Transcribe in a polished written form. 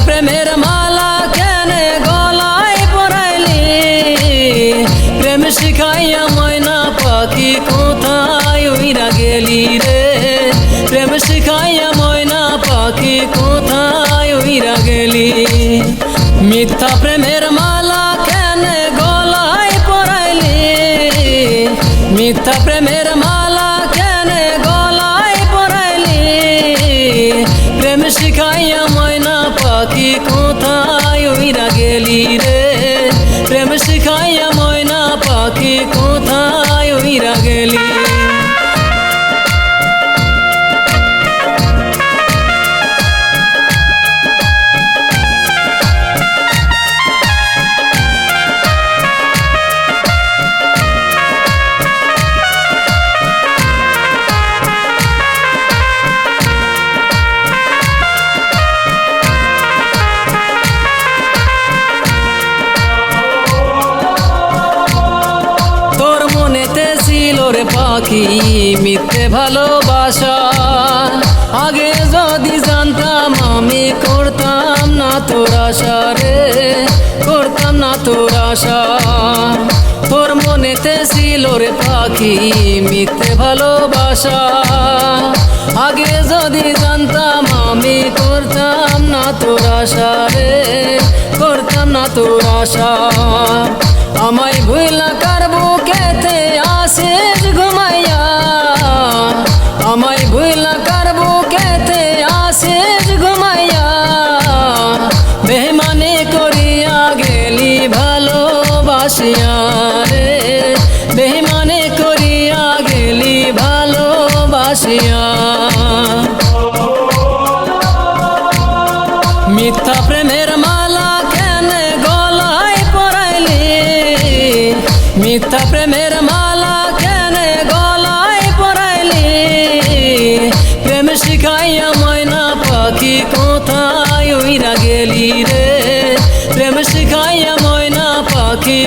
প্রেমের মালা কেনে গলায় পরাইলি, প্রেম শিখাইয়া ময়না পাখি কোথায় উইরা গেলি রে, প্রেম শিখাইয়া ময়না পাখি কোথায় উইরা গেলি। মিথ্যা প্রেমের মালা কেনে গলায় পরাইলি, মিথ্যা প্রেমের মালা কেনে গলায় পরাইলি, প্রেম শিখাইয়া ময়না পাখি কোথায় উইরা গেলি রে, প্রেম শিখাইয়া ময়না পাখি কোথায় উইরা গেলি। পাখি মিথ্যে ভালোবাসা, আগে যদি জানতাম আমি করতাম না তোর আশা রে, করতাম না তোর আশা। তোর মনেতে ছিল রে পাখি মিথ্যে ভালোবাসা, আগে যদি জানতাম আমি করতাম না তোর আশা রে, করতাম না তোর আশা। আমায় ভুলা কার বুকেতে আসিস ঘুমাইয়া, আমায় ভুলা কার বুকেতে আসিস ঘুমাইয়া, বেইমানি করিয়া গেলি ভালোবাসিয়া রে, বেইমানি করিয়া গেলি ভালোবাসিয়া। মিথ্যা প্রেমের মালা কেনে গলায় পরাইলি, মিথ্যা প্রেমের মালা কেনে গলায় পরাইলি, প্রেম শিখাইয়া ময়না পাখি কোথায় উইরা গেলি রে, প্রেম শিখাইয়া ময়না পাখি